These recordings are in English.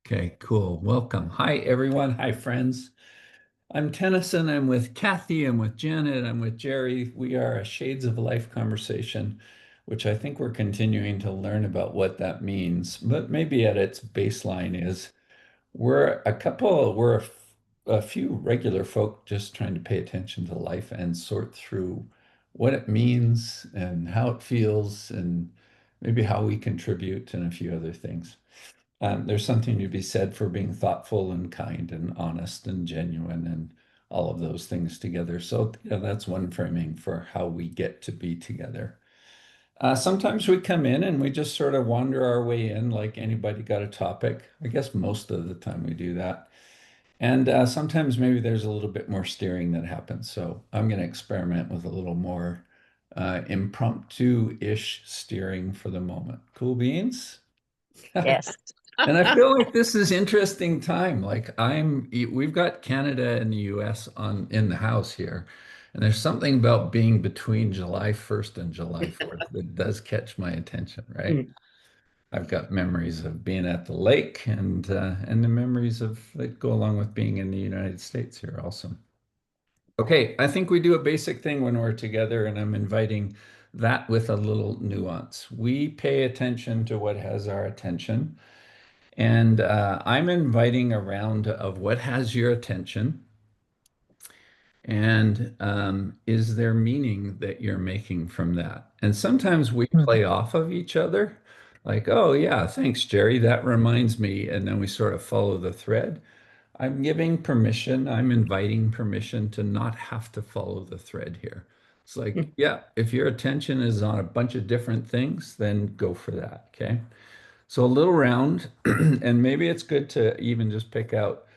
Okay, cool. Welcome. Hi, everyone. Hi, friends. I'm Tenneson. I'm with Kathy. I'm with Janet. I'm with Jerry. We are a Shades of Life conversation, which I think we're continuing to learn about what that means. But maybe at its baseline is we're a few regular folk just trying to pay attention to life and sort through what it means and how it feels and maybe how we contribute and a few other things. There's something to be said for being thoughtful and kind and honest and genuine and all of those things together. So, yeah, that's one framing for how we get to be together. Sometimes we come in and we just sort of wander our way in, like anybody got a topic. I guess most of the time we do that. And sometimes maybe there's a little bit more steering that happens. So I'm going to experiment with a little more impromptu-ish steering for the moment. Cool beans? Yes. And I feel like this is interesting time. We've got Canada and the US on in the house here. And there's something about being between July 1st and July 4th that does catch my attention, right? Mm. I've got memories of being at the lake and the memories of that go along with being in the United States here also. Okay, I think we do a basic thing when we're together, and I'm inviting that with a little nuance. We pay attention to what has our attention. And I'm inviting a round of what has your attention and is there meaning that you're making from that? And sometimes we Mm. play off of each other, like, oh, yeah, thanks, Jerry. That reminds me. And then we sort of follow the thread. I'm giving permission, I'm inviting permission to not have to follow the thread here. It's like, Mm. yeah, if your attention is on a bunch of different things, then go for that. Okay. So a little round, and maybe it's good to even just pick out,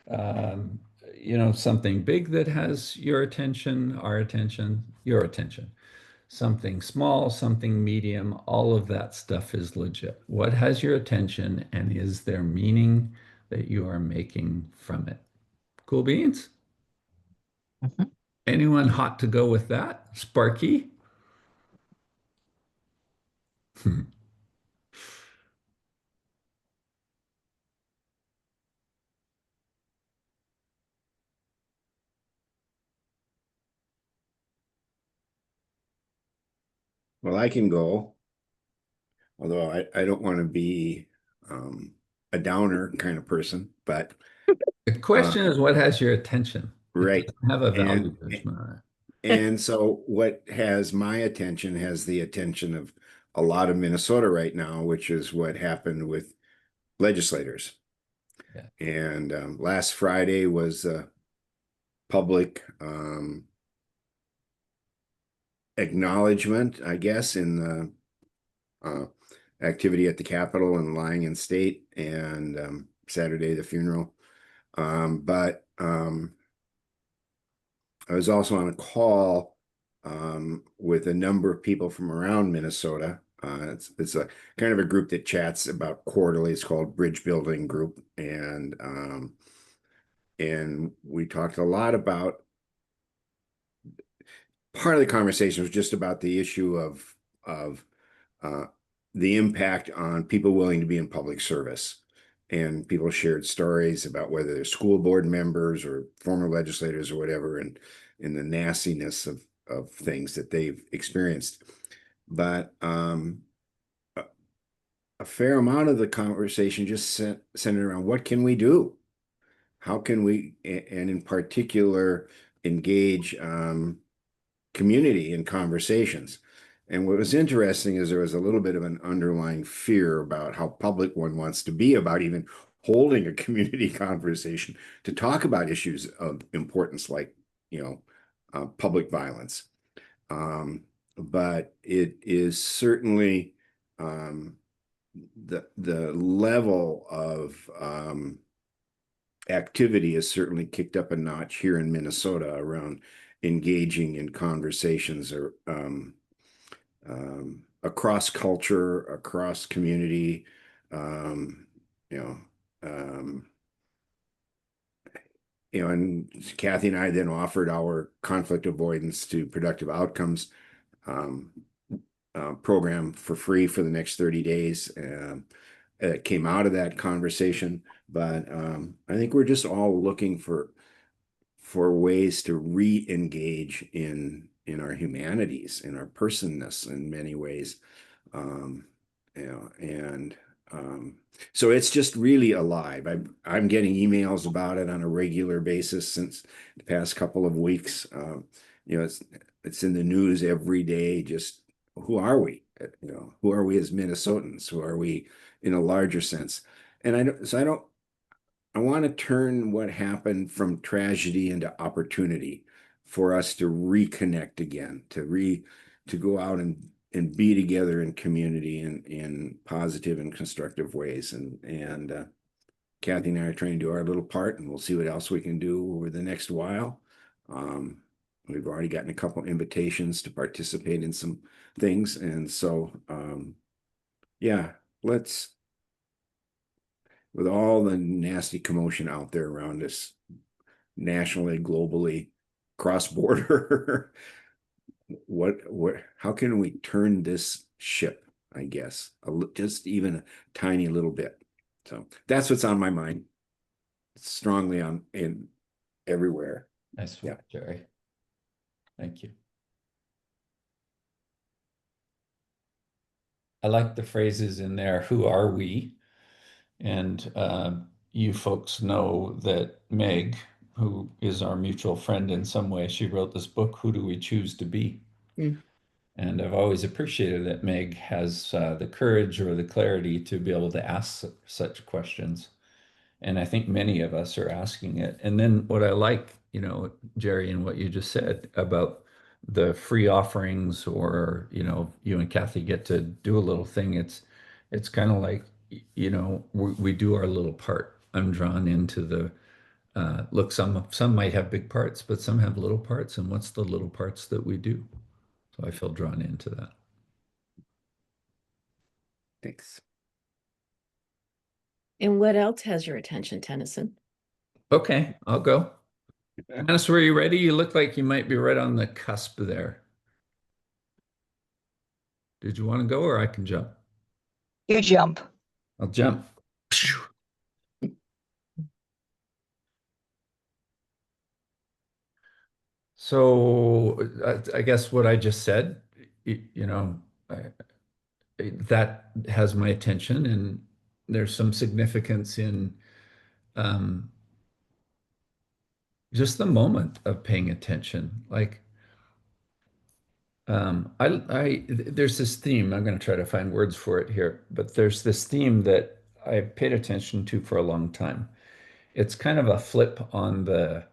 um, something big that has your attention, our attention, your attention. Something small, something medium, all of that stuff is legit. What has your attention, and is there meaning that you are making from it? Cool beans? Mhm. Anyone hot to go with that? Sparky? Well, I can go, although I don't want to be um, a downer kind of person, but The uh, question is, what has your attention? It right. doesn't have a value And judgment on and so what has my attention has the attention of a lot of Minnesota right now, which is what happened with legislators. it. And last Friday was a public acknowledgement, I guess, in the uh, activity at the Capitol and lying in state, and Saturday the funeral. But I was also on a call with a number of people from around Minnesota. It's a kind of a group that chats about quarterly. It's called Bridge Building Group, and we talked a lot about, part of the conversation was just about the issue of uh, the impact on people willing to be in public service. And people shared stories about whether they're school board members or former legislators or whatever, and in the nastiness of things that they've experienced. But a fair amount of the conversation just centered around what can we do? How can we, and in particular, engage community in conversations? And what was interesting is there was a little bit of an underlying fear about how public one wants to be about even holding a community conversation to talk about issues of importance like, public violence. Um, but it is certainly the level of activity has certainly kicked up a notch here in Minnesota around engaging in conversations or across culture, across community. Um, you know, um, and Kathy and I then offered our conflict avoidance to productive outcomes um, program for free for the next 30 days. came out of that conversation. But I think we're just all looking for ways to re-engage in our humanities, in our personness in many ways. Um, and so it's just really alive. I'm getting emails about it on a regular basis since the past couple of weeks. It's in the news every day. Just who are we? Who are we as Minnesotans? Who are we in a larger sense? And I don't I want to turn what happened from tragedy into opportunity for us to reconnect again, to go out and be together in community in positive and constructive ways. And Kathy and I are trying to do our little part, and we'll see what else we can do over the next while. Um, we've already gotten a couple invitations to participate in some things, and so yeah, let's with all the nasty commotion out there around us, nationally, globally, cross border, how can we turn this ship? I guess just even a tiny little bit. So that's what's on my mind. It's strongly on in everywhere. Nice Yeah. work, Jerry. Thank you. I like the phrases in there. Who are we? And you folks know that Meg, who is our mutual friend in some way, she wrote this book, Who Do We Choose to Be? Mm. And I've always appreciated that Meg has the courage or the clarity to be able to ask such questions. And I think many of us are asking it. And then what I like, Jerry, and what you just said about the free offerings, or, you and Kathy get to do a little thing. It's kind of like, we do our little part. I'm drawn into the look, some might have big parts, but some have little parts. And what's the little parts that we do? So I feel drawn into that. Thanks. And what else has your attention, Tennyson? Okay, I'll go. Dennis, were you ready? You look like you might be right on the cusp there. Did you want to go, or I can jump? You jump. I'll jump. So I guess what I just said, I, that has my attention, and there's some significance in um, just the moment of paying attention. Like there's this theme. I'm going to try to find words for it here, but there's this theme that I've paid attention to for a long time. It's kind of a flip on the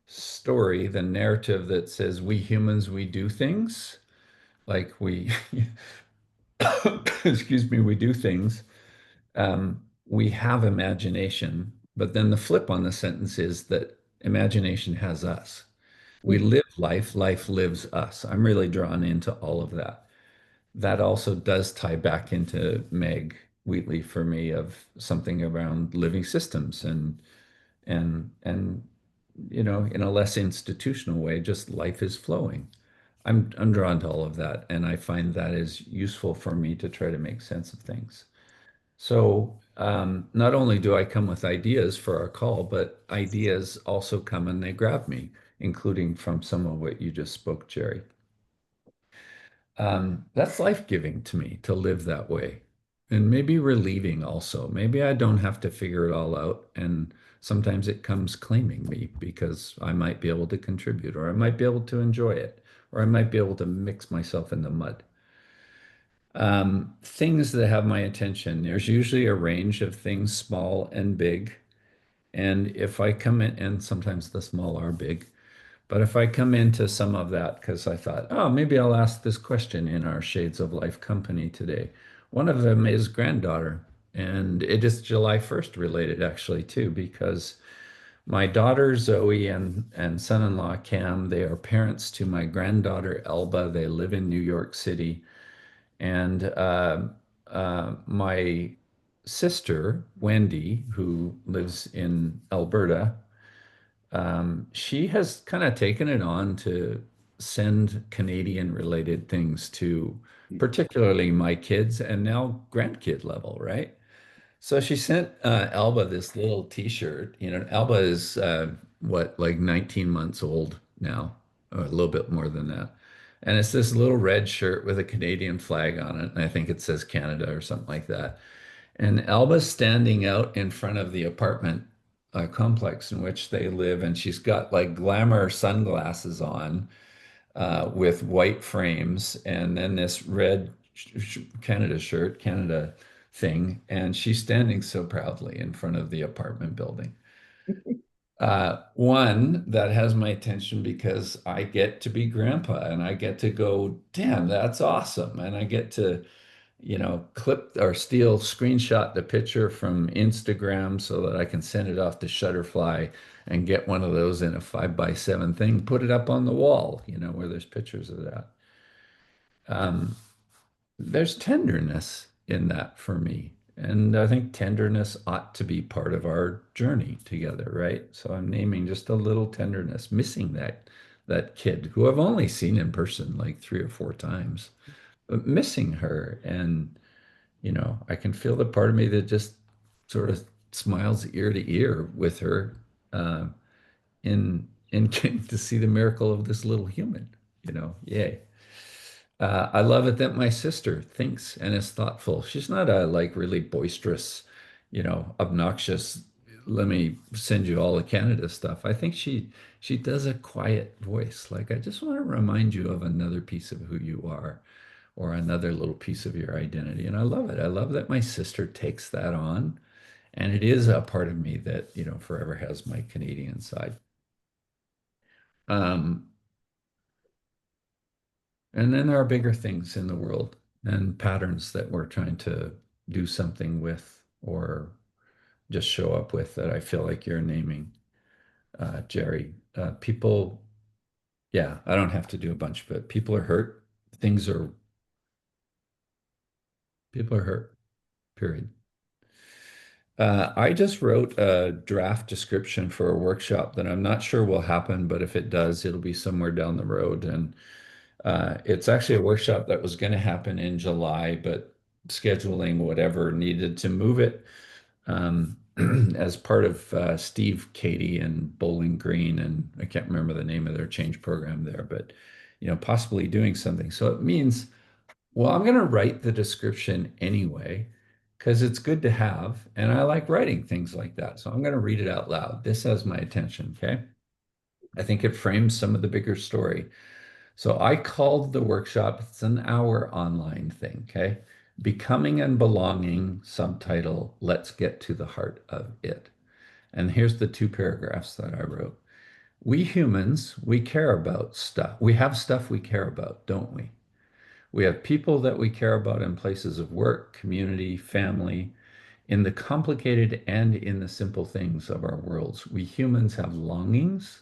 story, the narrative that says we humans, we do things like we, excuse me, we do things. We have imagination, but then the flip on the sentence is that imagination has us. We live life, life lives us. I'm really drawn into all of that. That also does tie back into Meg Wheatley for me, of something around living systems and in a less institutional way, just life is flowing. I'm drawn to all of that, and I find that is useful for me to try to make sense of things. So not only do I come with ideas for our call, but ideas also come and they grab me, including from some of what you just spoke, Jerry. That's life-giving to me to live that way. And maybe relieving also. Maybe I don't have to figure it all out. And sometimes it comes claiming me because I might be able to contribute, or I might be able to enjoy it, or I might be able to mix myself in the mud. Things that have my attention, there's usually a range of things, small and big. And if I come in, and sometimes the small are big, but if I come into some of that because I thought, oh, maybe I'll ask this question in our Shades of Life company today. One of them is granddaughter, and it is July 1st related actually too, because my daughter Zoe and son-in-law Cam, they are parents to my granddaughter Elba. They live in New York City. And my sister, Wendy, who lives in Alberta, she has kind of taken it on to send Canadian related things to particularly my kids and now grandkid level, right? So she sent Alba this little t-shirt. You know, Alba is what, like 19 months old now, or a little bit more than that. And it's this little red shirt with a Canadian flag on it. And I think it says Canada or something like that. And Alba's standing out in front of the apartment complex in which they live. And she's got like glamour sunglasses on with white frames, and then this red Canada shirt, Canada thing, and she's standing so proudly in front of the apartment building. One that has my attention because I get to be grandpa and I get to go, damn, that's awesome. And I get to, clip or steal, screenshot the picture from Instagram so that I can send it off to Shutterfly and get one of those in a 5x7 thing, put it up on the wall, where there's pictures of that. There's tenderness in that for me. And I think tenderness ought to be part of our journey together, right? So I'm naming just a little tenderness, missing that kid who I've only seen in person like 3 or 4 times, but missing her. And I can feel the part of me that just sort of smiles ear to ear with her uh, in getting to see the miracle of this little human. Yay. I love it that my sister thinks and is thoughtful. She's not a like really boisterous, obnoxious. Let me send you all the Canada stuff. I think she does a quiet voice. Like I just want to remind you of another piece of who you are, or another little piece of your identity. And I love it. I love that my sister takes that on. And it is a part of me that, forever has my Canadian side. Um, and then there are bigger things in the world and patterns that we're trying to do something with or just show up with that I feel like you're naming, Jerry. People, yeah, I don't have to do a bunch of it. Things are, people are hurt, period. I just wrote a draft description for a workshop that I'm not sure will happen, but if it does, it'll be somewhere down the road. And it's actually a workshop that was going to happen in July, but scheduling whatever needed to move it as part of Steve, Katie, and Bowling Green. And I can't remember the name of their change program there, but possibly doing something. So it means, well, I'm going to write the description anyway, because it's good to have. And I like writing things like that. So I'm going to read it out loud. This has my attention. Okay. I think it frames some of the bigger story. So I called the workshop, it's an hour online thing. Okay. Becoming and Belonging, subtitle, Let's Get to the Heart of It. And here's the 2 paragraphs that I wrote. We humans, we care about stuff. We have stuff we care about, don't we? We have people that we care about in places of work, community, family, in the complicated and in the simple things of our worlds. We humans have longings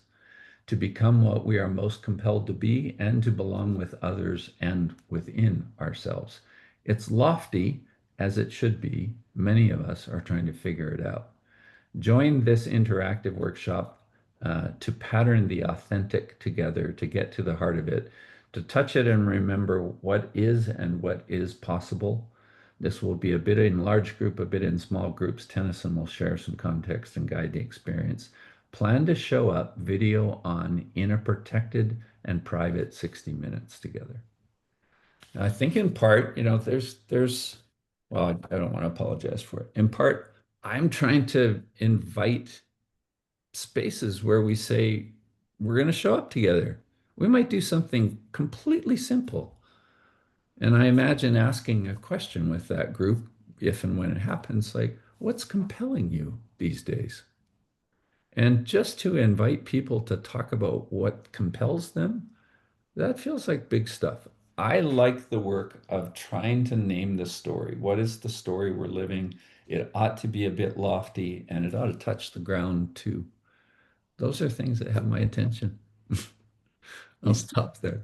to become what we are most compelled to be and to belong with others and within ourselves. It's lofty, as it should be. Many of us are trying to figure it out. Join this interactive workshop to pattern the authentic together, to get to the heart of it, to touch it and remember what is and what is possible. This will be a bit in large group, a bit in small groups. Tenneson will share some context and guide the experience. Plan to show up video on in a protected and private 60 minutes together. I think in part, well, I don't want to apologize for it. In part, I'm trying to invite spaces where we say, we're going to show up together. We might do something completely simple. And I imagine asking a question with that group, if and when it happens, like, what's compelling you these days? And just to invite people to talk about what compels them, that feels like big stuff. I like the work of trying to name the story. What is the story we're living? It ought to be a bit lofty and it ought to touch the ground too. Those are things that have my attention. I'll stop there.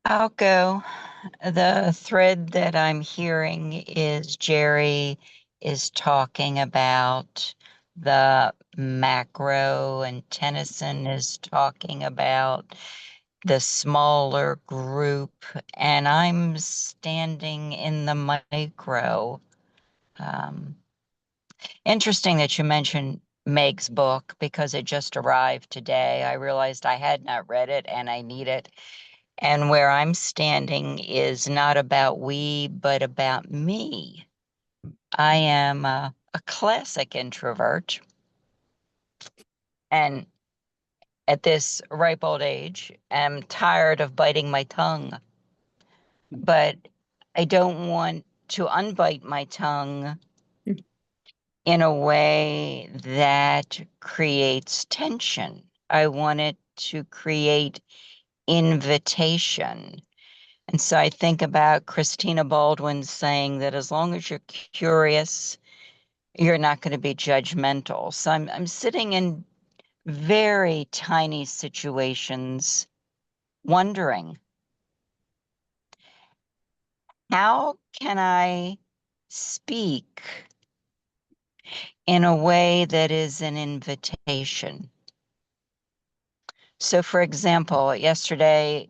I'll go. The thread that I'm hearing is Jerry is talking about the macro, and Tenneson is talking about the smaller group, and I'm standing in the micro. Interesting that you mentioned Meg's book because it just arrived today. I realized I had not read it and I need it. And where I'm standing is not about we, but about me. I am a classic introvert. And at this ripe old age, am tired of biting my tongue. But I don't want to unbite my tongue in a way that creates tension. I want it to create invitation. And so I think about Christina Baldwin saying that as long as you're curious, you're not going to be judgmental. So I'm sitting in very tiny situations wondering, how can I speak in a way that is an invitation? So, for example, yesterday,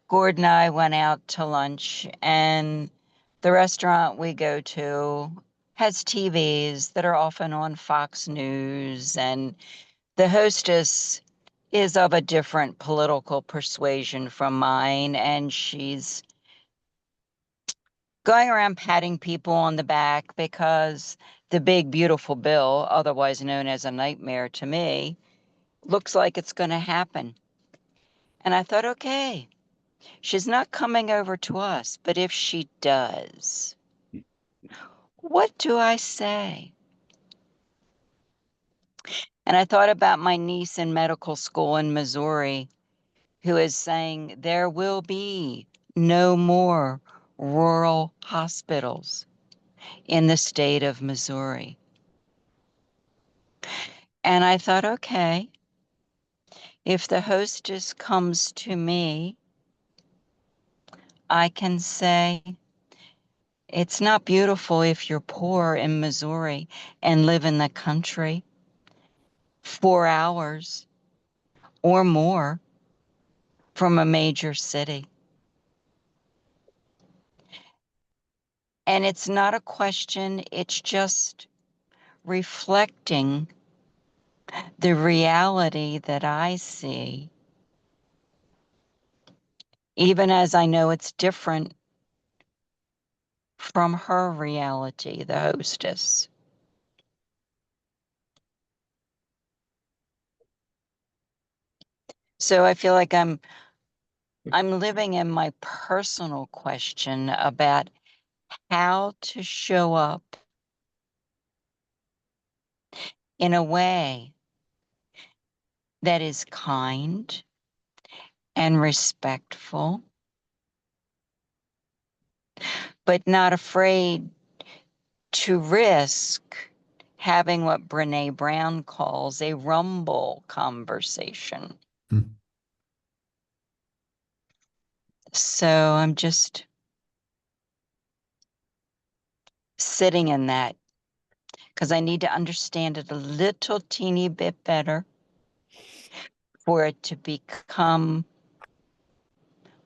Gord and I went out to lunch, and the restaurant we go to has TVs that are often on Fox News, and the hostess is of a different political persuasion from mine, and she's going around patting people on the back because the big, beautiful bill, otherwise known as a nightmare to me, looks like it's going to happen. And I thought, okay, she's not coming over to us, but if she does, what do I say? And I thought about my niece in medical school in Missouri who is saying there will be no more rural hospitals in the state of Missouri. And I thought, okay, if the hostess comes to me, I can say, it's not beautiful if you're poor in Missouri and live in the country 4 hours or more from a major city. And it's not a question, it's just reflecting the reality that I see, even as I know it's different from her reality, the hostess. So I feel like I'm living in my personal question about how to show up in a way that is kind and respectful, but not afraid to risk having what Brene Brown calls a rumble conversation. Hmm. So I'm just sitting in that because I need to understand it a little teeny bit better for it to become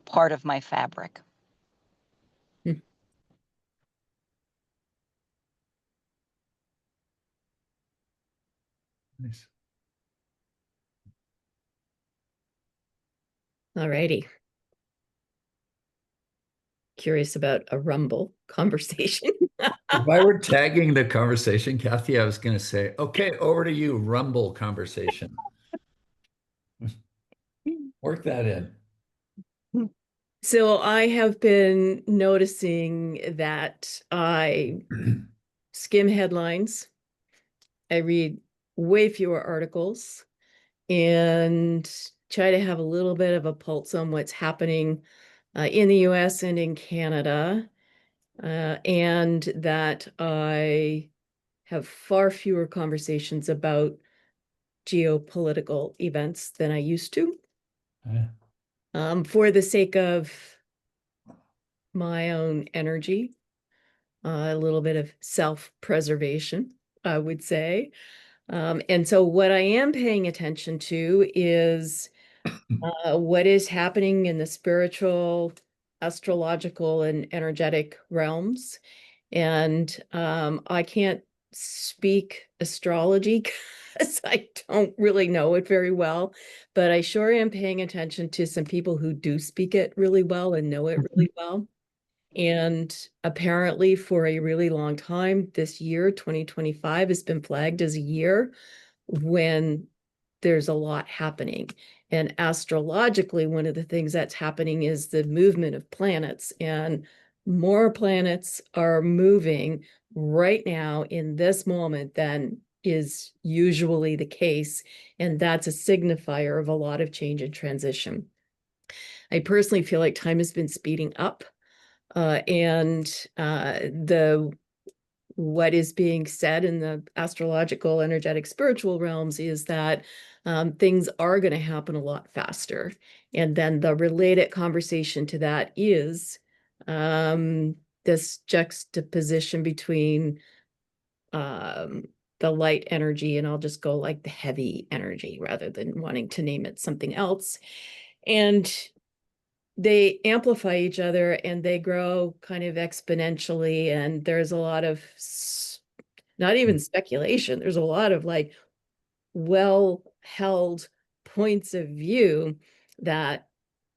part of my fabric. Nice. All righty. Curious about a rumble conversation. If I were tagging the conversation, Kathy, I was going to say, okay, over to you, Rumble conversation. Work that in. So I have been noticing that I skim headlines. I read way fewer articles and try to have a little bit of a pulse on what's happening in the US and in Canada. And that I have far fewer conversations about geopolitical events than I used to. For the sake of my own energy, a little bit of self-preservation, I would say. And so what I am paying attention to is what is happening in the spiritual, astrological, and energetic realms. And I can't speak astrology because I don't really know it very well, but I sure am paying attention to some people who do speak it really well and know it really well. And apparently, for a really long time, this year, 2025, has been flagged as a year when there's a lot happening. And astrologically, one of the things that's happening is the movement of planets, and more planets are moving right now in this moment than is usually the case. And that's a signifier of a lot of change and transition. I personally feel like time has been speeding up, and the what is being said in the astrological, energetic, spiritual realms is that things are going to happen a lot faster. And then the related conversation to that is this juxtaposition between the light energy, and I'll just go like the heavy energy rather than wanting to name it something else. And they amplify each other and they grow kind of exponentially. And there's a lot of not even speculation, there's a lot of like well-held points of view that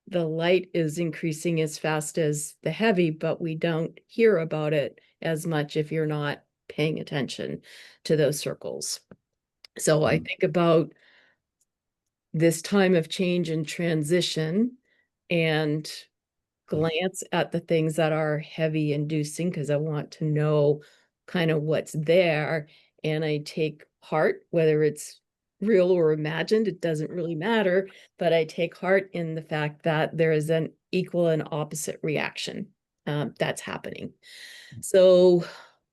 the light is increasing as fast as the heavy, but we don't hear about it as much if you're not paying attention to those circles. So I think about this time of change and transition and glance at the things that are heavy inducing because I want to know kind of what's there. And I take heart, whether it's real or imagined, it doesn't really matter. But I take heart in the fact that there is an equal and opposite reaction that's happening. So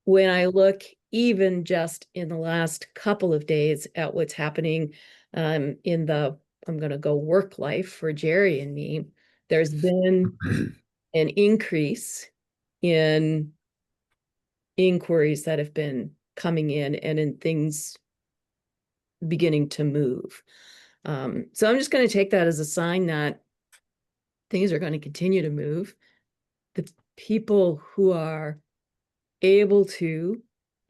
when I look even just in the last couple of days at what's happening in the, I'm going to go work life for Jerry and me, there's been an increase in inquiries that have been coming in and in things beginning to move. So I'm just going to take that as a sign that things are going to continue to move. The people who are able to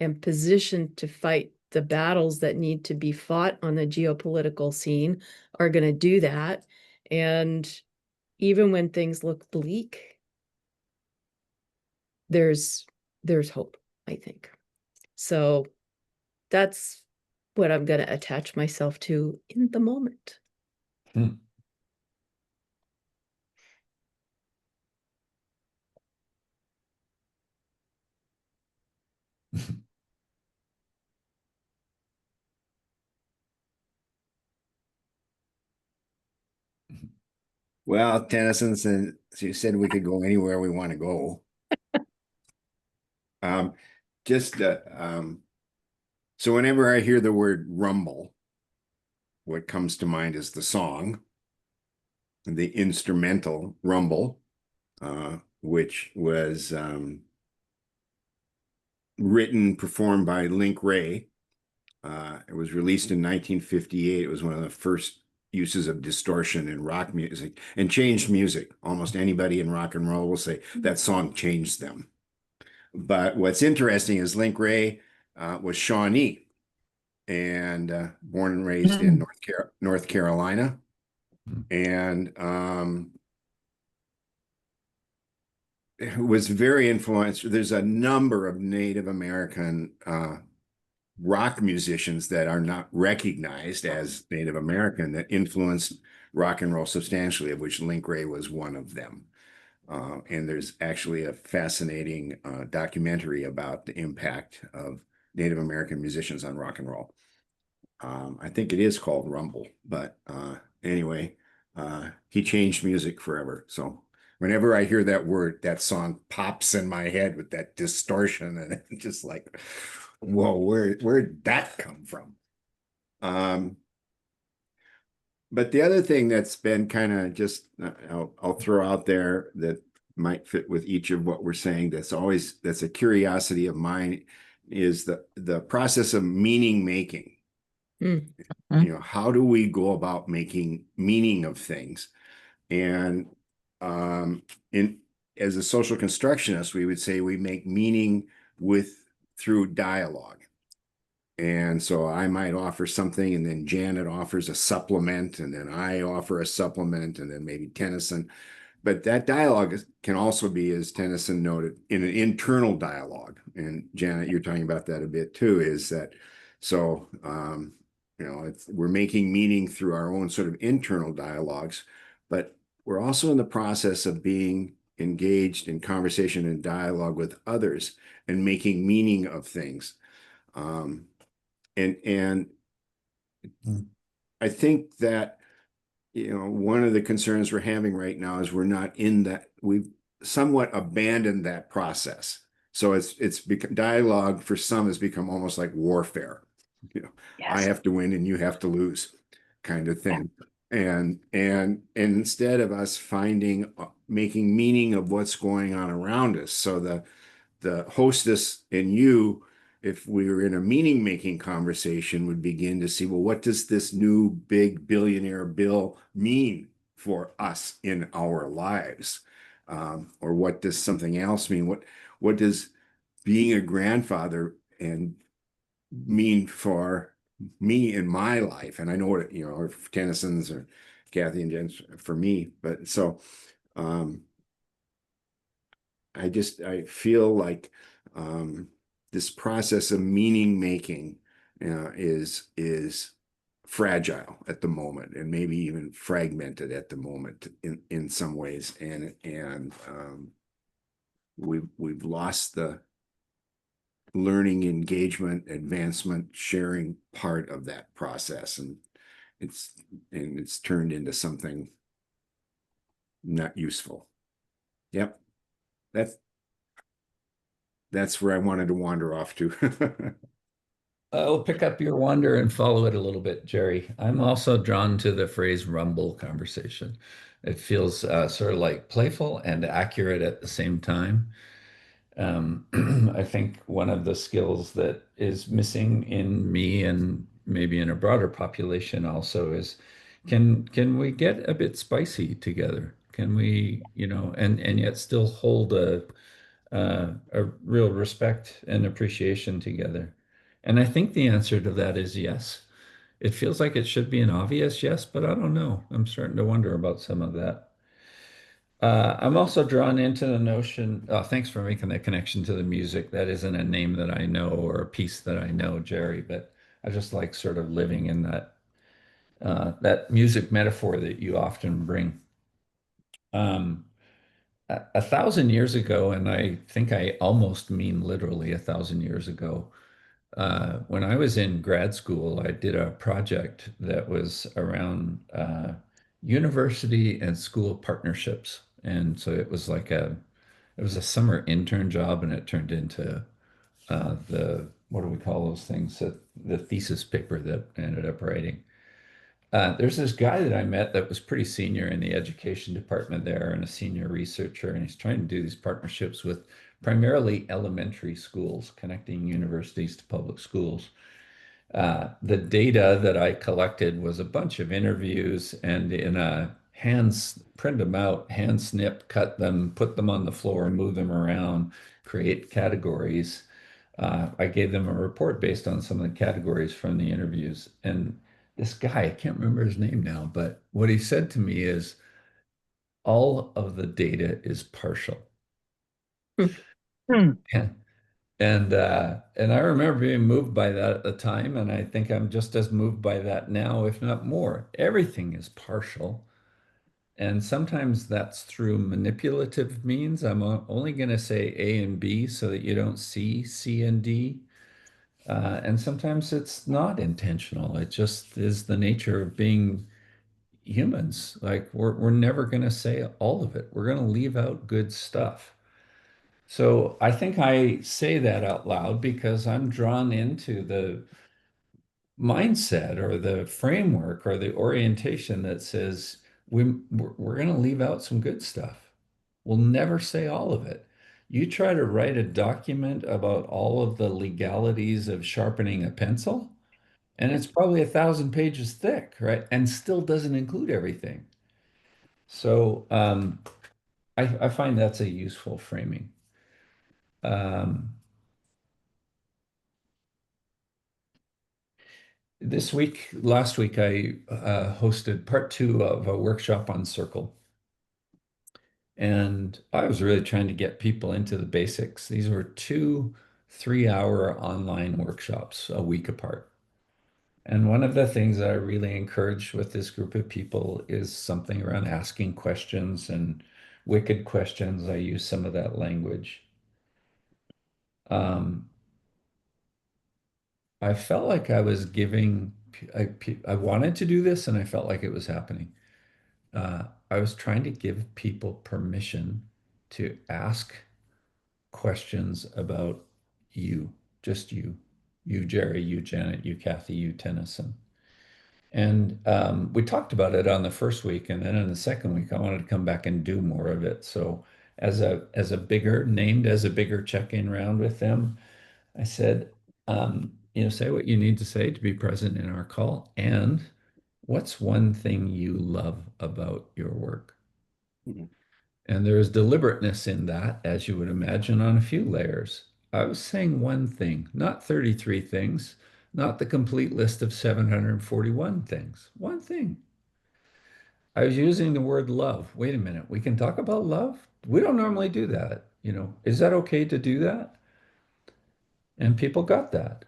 and positioned to fight the battles that need to be fought on the geopolitical scene are going to do that. And even when things look bleak, there's hope, I think. So that's what I'm going to attach myself to in the moment. Hmm. Well, Tennyson, since you said we could go anywhere we want to go. Um, just so whenever I hear the word rumble, what comes to mind is the song, the instrumental rumble, which was written, performed by Link Wray. It was released in 1958. It was one of the first uses of distortion in rock music and changed music. Almost anybody in rock and roll will say that song changed them. But what's interesting is Link Wray was Shawnee and born and raised in North Carolina. And was very influential. There's a number of Native American rock musicians that are not recognized as Native American that influenced rock and roll substantially, of which Link Wray was one of them. And there's actually a fascinating documentary about the impact of Native American musicians on rock and roll. I think it is called Rumble, but anyway, he changed music forever. So whenever I hear that word, that song pops in my head with that distortion, and it's just like, whoa, where'd that come from? But the other thing that's been kind of just, I'll throw out there that might fit with each of what we're saying, that's a curiosity of mine, is the process of meaning making. Mm. How do we go about making meaning of things? And in as a social constructionist, we would say we make meaning through dialogue. And so I might offer something, and then Janet offers a supplement, and then I offer a supplement, and then maybe Tenneson. But that dialogue can also be, as Tenneson noted, in an internal dialogue. And Janet, you're talking about that a bit too, is that so we're making meaning through our own sort of internal dialogues, but we're also in the process of being engaged in conversation and dialogue with others and making meaning of things. And Mm. I think that one of the concerns we're having right now is we're not in that. We've somewhat abandoned that process. So it's become dialogue for some has become almost like warfare. I Yes. have to win and you have to lose, kind of thing. And instead of us making meaning of what's going on around us, so the hostess and you, if we were in a meaning making conversation, would begin to see, well, what does this new big billionaire bill mean for us in our lives? Or what does something else mean? What does being a grandfather and mean for me in my life? And I know what, or Tennyson's or Kathy and Jen's for me, but so I feel like this process of meaning making is fragile at the moment, and maybe even fragmented at the moment in some ways, and we've lost the learning, engagement, advancement, sharing part of that process, and it's turned into something not useful. Yep, that's where I wanted to wander off to. I'll pick up your wonder and follow it a little bit, Jerry. I'm also drawn to the phrase rumble conversation. It feels sort of like playful and accurate at the same time. I think one of the skills that is missing in me and maybe in a broader population also is can we get a bit spicy together? Can we, and yet still hold a real respect and appreciation together? And I think the answer to that is yes. It feels like it should be an obvious yes, but I don't know. I'm starting to wonder about some of that. I'm also drawn into the notion, thanks for making that connection to the music. That isn't a name that I know or a piece that I know, Jerry, but I just like sort of living in that music metaphor that you often bring. Um, a thousand years ago, and I think I almost mean literally 1,000 years ago, when I was in grad school, I did a project that was around university and school partnerships. And so it was a summer intern job, and it turned into what do we call those things? The thesis paper that I ended up writing. There's this guy that I met that was pretty senior in the education department there and a senior researcher, and he's trying to do these partnerships with primarily elementary schools, connecting universities to public schools. The data that I collected was a bunch of interviews, and in a print them out, hand snip, cut them, put them on the floor, move them around, create categories. I gave them a report based on some of the categories from the interviews. And this guy, I can't remember his name now, but what he said to me is all of the data is partial. Hmm. And I remember being moved by that at the time, and I think I'm just as moved by that now, if not more. Everything is partial, and sometimes that's through manipulative means. I'm only going to say A and B so that you don't see C and D. And sometimes it's not intentional. It just is the nature of being humans. Like we're never going to say all of it. We're going to leave out good stuff. So I think I say that out loud because I'm drawn into the mindset or the framework or the orientation that says we're going to leave out some good stuff. We'll never say all of it. You try to write a document about all of the legalities of sharpening a pencil, And it's probably 1,000 pages thick, right? And still doesn't include everything. So I find that's a useful framing. Um, last week, I hosted part 2 of a workshop on Circle. And I was really trying to get people into the basics. These were 2 3-hour online workshops a week apart. And one of the things that I really encourage with this group of people is something around asking questions and wicked questions. I use some of that language. Um, I felt like I was giving, I wanted to do this and I felt like it was happening. I was trying to give people permission to ask questions about you, just you, Jerry, you, Janet, you, Kathy, you, Tenneson. And we talked about it on the first week, and then in the second week, I wanted to come back and do more of it. So as a bigger named as a bigger check-in round with them, I said, say what you need to say to be present in our call, and what's one thing you love about your work? Mhm. And there is deliberateness in that, as you would imagine, on a few layers. I was saying one thing, not 33 things, not the complete list of 741 things. One thing. I was using the word love. Wait a minute, we can talk about love? We don't normally do that. Is that okay to do that? And people got that.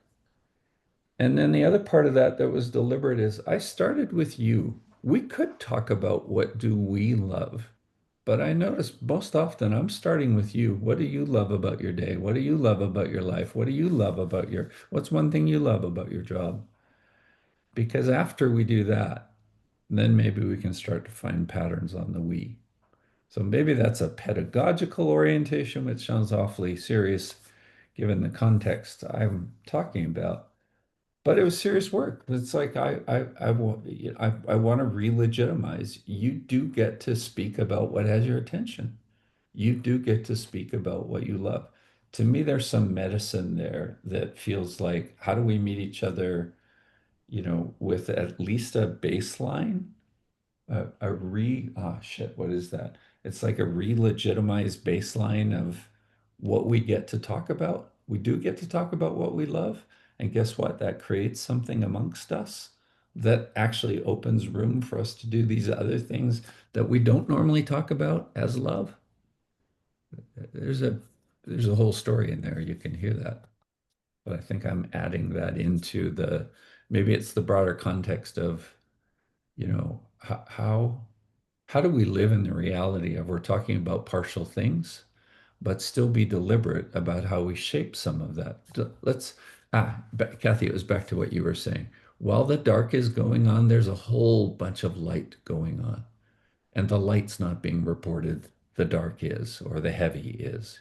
And then the other part of that was deliberate is I started with you. We could talk about what do we love. But I notice most often I'm starting with you. What do you love about your day? What do you love about your life? What do you love about what's one thing you love about your job? Because after we do that, then maybe we can start to find patterns on the we. So maybe that's a pedagogical orientation, which sounds awfully serious given the context I'm talking about. But it was serious work. It's like I want to re-legitimize. You do get to speak about what has your attention. You do get to speak about what you love. To me, there's some medicine there that feels like, how do we meet each other, with at least a baseline, shit, what is that? It's like a re-legitimized baseline of what we get to talk about. We do get to talk about what we love. And guess what? That creates something amongst us that actually opens room for us to do these other things that we don't normally talk about as love. There's a there's a whole story in there. You can hear that. But I think I'm adding that into maybe it's the broader context of, how do we live in the reality of we're talking about partial things, but still be deliberate about how we shape some of that. Kathy, it was back to what you were saying. While the dark is going on, there's a whole bunch of light going on. And the light's not being reported. The dark is, or the heavy is.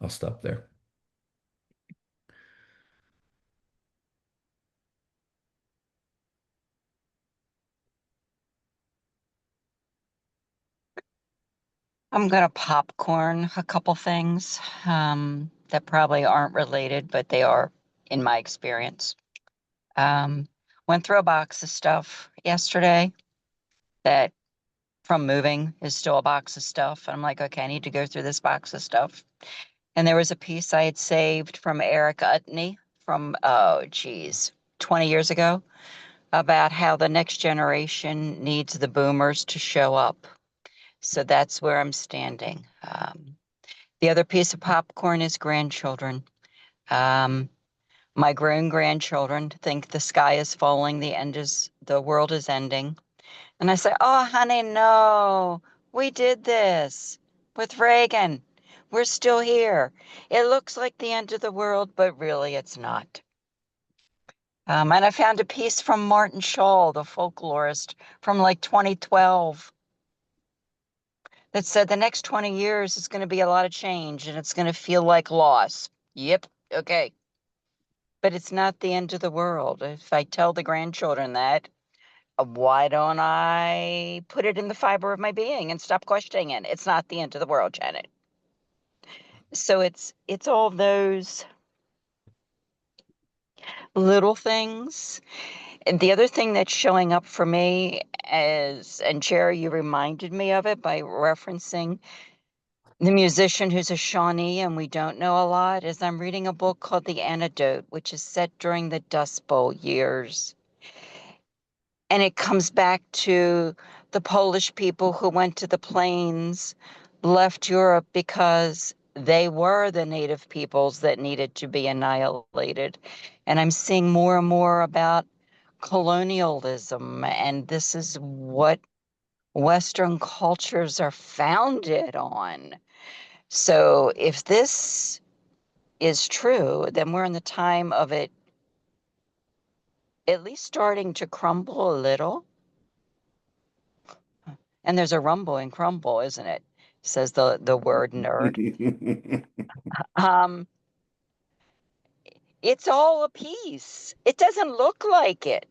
I'll stop there. I'm going to popcorn a couple things that probably aren't related, but they are in my experience. Went through a box of stuff yesterday that from moving is still a box of stuff. And I'm like, okay, I need to go through this box of stuff. And there was a piece I had saved from Eric Utney from, 20 years ago about how the next generation needs the boomers to show up. So that's where I'm standing. The other piece of popcorn is grandchildren. Um, my grown grandchildren think the sky is falling, the world is ending. And I say, oh, honey, no, we did this with Reagan. We're still here. It looks like the end of the world, but really it's not. And I found a piece from Martin Shaw, the folklorist, from like 2012 that said the next 20 years is going to be a lot of change and it's going to feel like loss. Yep. Okay. But it's not the end of the world. If I tell the grandchildren that, why don't I put it in the fiber of my being and stop questioning it? It's not the end of the world, Janet. So it's all those Little things. And the other thing that's showing up for me is, and Jerry, you reminded me of it by referencing the musician who's a Shawnee, and we don't know a lot, is I'm reading a book called The Antidote, which is set during the Dust Bowl years. And it comes back to the Polish people who went to the plains, left Europe because they were the native peoples that needed to be annihilated. And I'm seeing more and more about colonialism, and this is what Western cultures are founded on. So if this is true, then we're in the time of it at least starting to crumble a little. And there's a rumble and crumble, isn't it? Says the word nerd. Um, it's all a piece. It doesn't look like it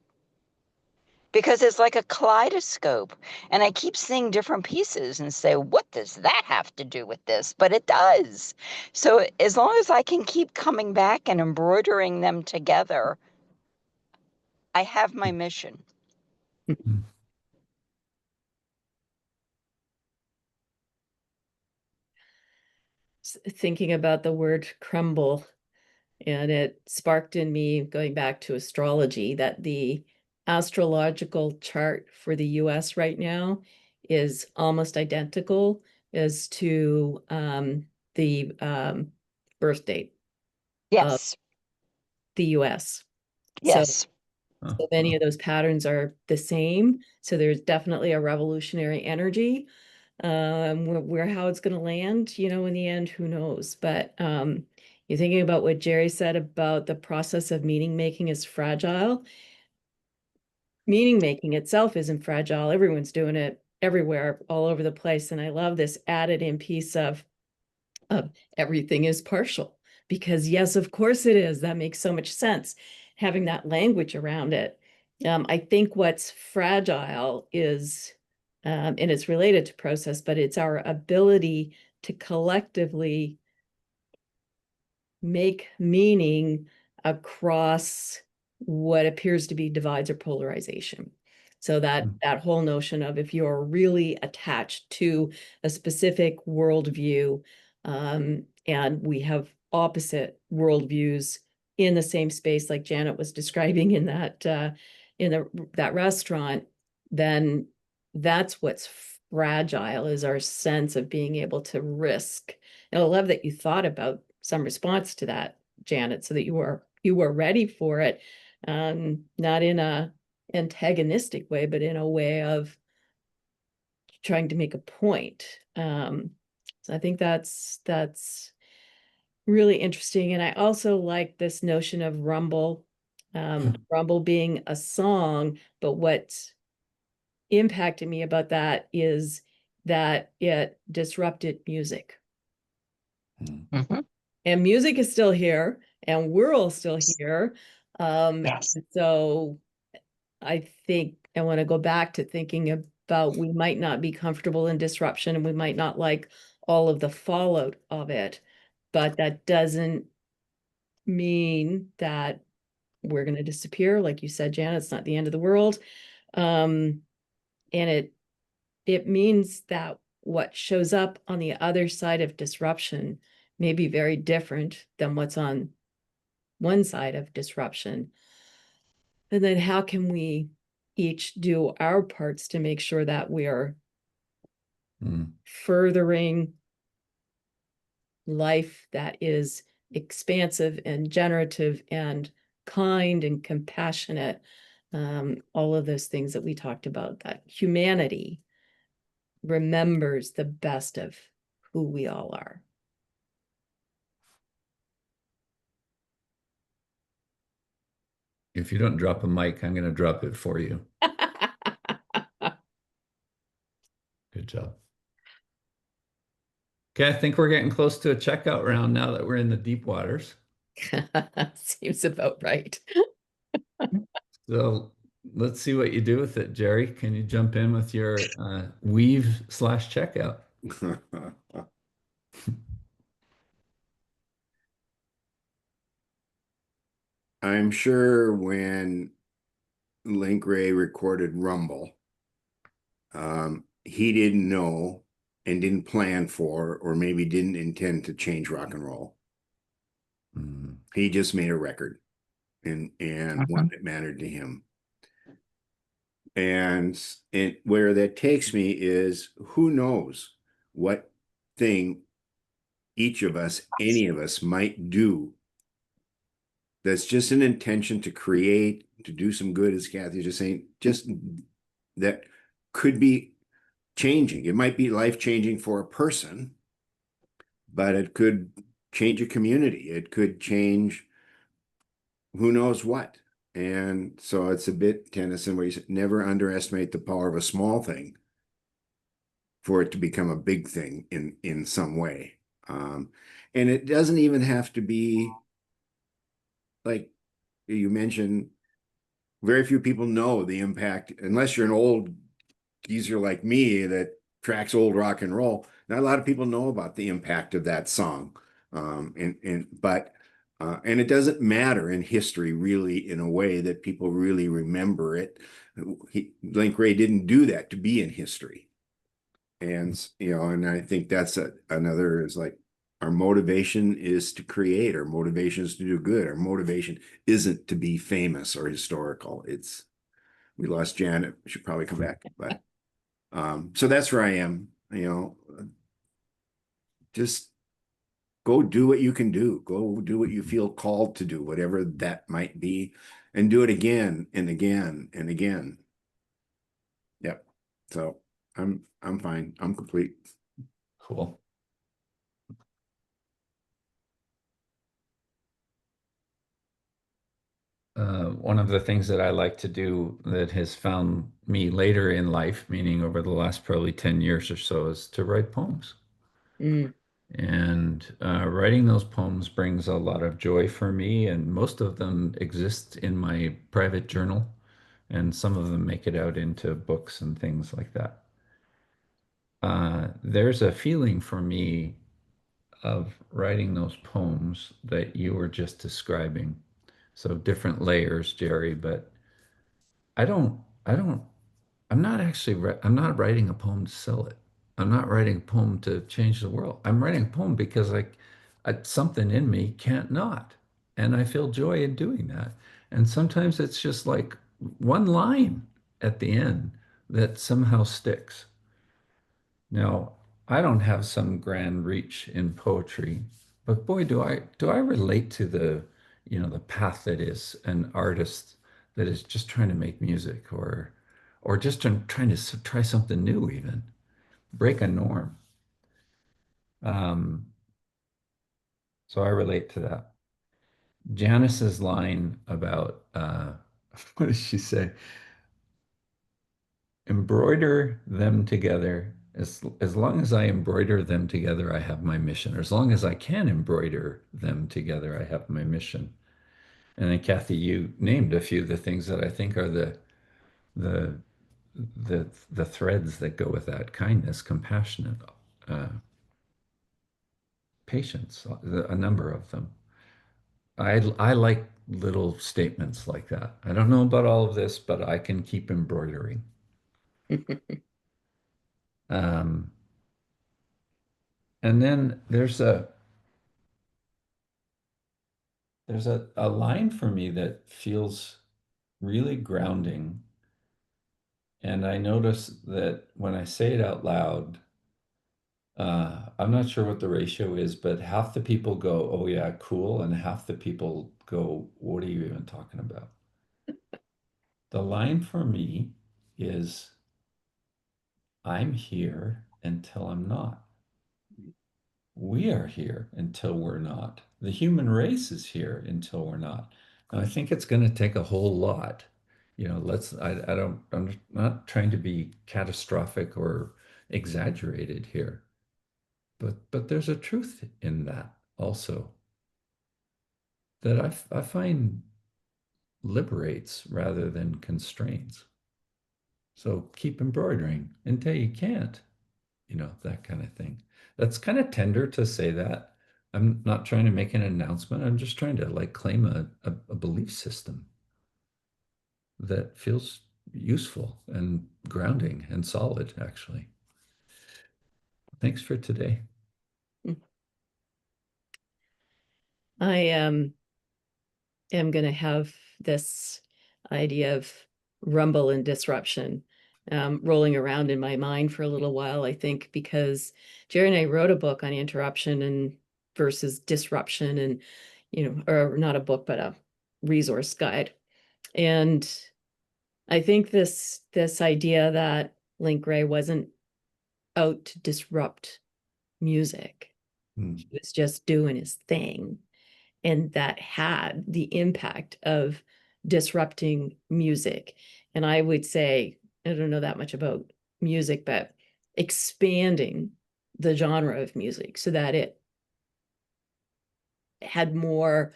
because it's like a kaleidoscope. And I keep seeing different pieces and say, what does that have to do with this? But it does. So as long as I can keep coming back and embroidering them together, I have my mission. Thinking about the word crumble, and it sparked in me, going back to astrology, that the astrological chart for the US right now is almost identical as to the birth date of Yes. the US. So Yes. so many of those patterns are the same. So there's definitely a revolutionary energy. Where how it's going to land, in the end, who knows? But you're thinking about what Jerry said about the process of meaning making is fragile. Meaning making itself isn't fragile. Everyone's doing it everywhere, all over the place. And I love this added in piece of everything is partial, because yes, of course it is. That makes so much sense, having that language around it. I think what's fragile is, and it's related to process, but it's our ability to collectively make meaning across what appears to be divides or polarization. So that whole notion of, if you're really attached to a specific worldview, and we have opposite worldviews in the same space, like Janet was describing in that restaurant, then that's what's fragile, is our sense of being able to risk. And I love that you thought about some response to that, Janet, so that you were ready for it, not in a antagonistic way, but in a way of trying to make a point. So I think that's really interesting. And I also like this notion of rumble, rumble being a song, but what impacted me about that is that it disrupted music. Mm-hmm. And music is still here, and we're all still here. Yes. So I think I want to go back to thinking about, we might not be comfortable in disruption, and we might not like all of the fallout of it, but that doesn't mean that we're going to disappear. Like you said, Janet, it's not the end of the world. And it means that what shows up on the other side of disruption may be very different than what's on one side of disruption. And then how can we each do our parts to make sure that we are furthering life that is expansive and generative and kind and compassionate, all of those things that we talked about, that humanity remembers the best of who we all are. If you don't drop a mic, I'm going to drop it for you. Good job. Okay, I think we're getting close to a checkout round now that we're in the deep waters. Seems about right. So let's see what you do with it, Jerry. Can you jump in with your weave/checkout? I'm sure when Link Ray recorded Rumble, he didn't know and didn't plan for, or maybe didn't intend to change rock and roll. Mm. He just made a record and one that mattered to him. And where that takes me is who knows what thing each of us, any of us might do that's just an intention to create, to do some good, as Kathy's just saying, just that could be changing. It might be life changing for a person, but it could change a community. It could change who knows what. And so it's a bit Tennyson where you said, never underestimate the power of a small thing for it to become a big thing in some way. And it doesn't even have to be like you mentioned, very few people know the impact, unless you're an old geezer like me that tracks old rock and roll. Not a lot of people know about the impact of that song. And it doesn't matter in history really in a way that people really remember it. Link Ray didn't do that to be in history. And, and I think that's another is like our motivation is to create, our motivation is to do good. Our motivation isn't to be famous or historical. We lost Janet. We should probably come back. But so that's where I am, just go do what you can do. Go do what you feel called to do, whatever that might be, and do it again and again and again. Yep. So I'm fine. I'm complete. Cool. One of the things that I like to do that has found me later in life, meaning over the last probably 10 years or so, is to write poems. Mm. And writing those poems brings a lot of joy for me, and most of them exist in my private journal, and some of them make it out into books and things like that. There's a feeling for me of writing those poems that you were just describing. So different layers, Jerry, but I don't, I'm not actually, I'm not writing a poem to sell it. I'm not writing a poem to change the world. I'm writing a poem because something in me can't not. And I feel joy in doing that. And sometimes it's just like one line at the end that somehow sticks. Now, I don't have some grand reach in poetry, but boy, do I relate to the path that is an artist that is just trying to make music or just trying to try something new even, break a norm. Um, so I relate to that. Janice's line about what does she say? Embroider them together. As long as I embroider them together, I have my mission. Or as long as I can embroider them together, I have my mission. And then Kathy, you named a few of the things that I think are the the threads that go with that: kindness, compassionate, uh, patience, a number of them. I like little statements like that. I don't know about all of this, but I can keep embroidering. Um, and then there's a line for me that feels really grounding. And I notice that when I say it out loud, I'm not sure what the ratio is, but half the people go, "Oh yeah, cool," and half the people go, "What are you even talking about?" The line for me is, "I'm here until I'm not. We are here until we're not. The human race is here until we're not." And I think it's going to take a whole lot. I'm not trying to be catastrophic or exaggerated here, but there's a truth in that also that I find liberates rather than constrains. So keep embroidering until you can't, that kind of thing. That's kind of tender to say that, I'm not trying to make an announcement. I'm just trying to like claim a belief system that feels useful and grounding and solid, actually. Thanks for today. I am going to have this idea of rumble and disruption rolling around in my mind for a little while, I think, because Jerry and I wrote a book on interruption and versus disruption, and or not a book, but a resource guide. And I think this idea that Link Gray wasn't out to disrupt music. He was just doing his thing. And that had the impact of disrupting music. And I would say, I don't know that much about music, but expanding the genre of music so that it had more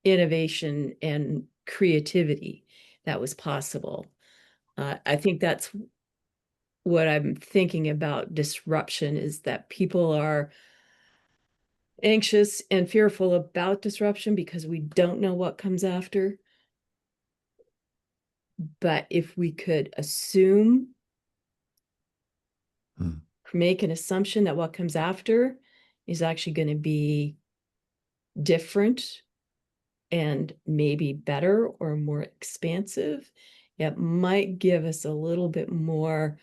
innovation and creativity that was possible. I think that's what I'm thinking about disruption, is that people are anxious and fearful about disruption because we don't know what comes after. But if we could assume, make an assumption that what comes after is actually going to be different and maybe better or more expansive, it might give us a little bit more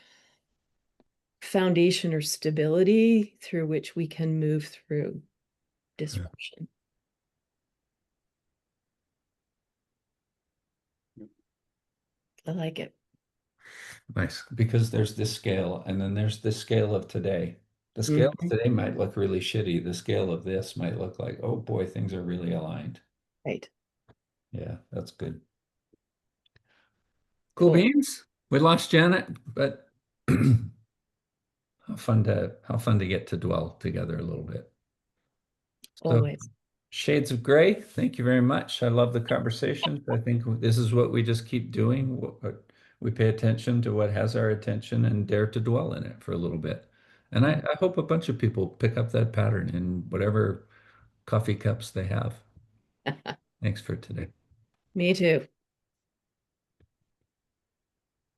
foundation or stability through which we can move through disruption. I like it. Nice, because there's this scale, and then there's this scale of today. The scale of today might look really shitty. The scale of this might look like, oh boy, things are really aligned. Right. Yeah, that's good. Cool beans. We lost Janet, but how fun to get to dwell together a little bit. So, Always. Shades of Gray, thank you very much. I love the conversation. I think this is what we just keep doing. We pay attention to what has our attention and dare to dwell in it for a little bit. And I hope a bunch of people pick up that pattern in whatever coffee cups they have. Thanks for today. Me too.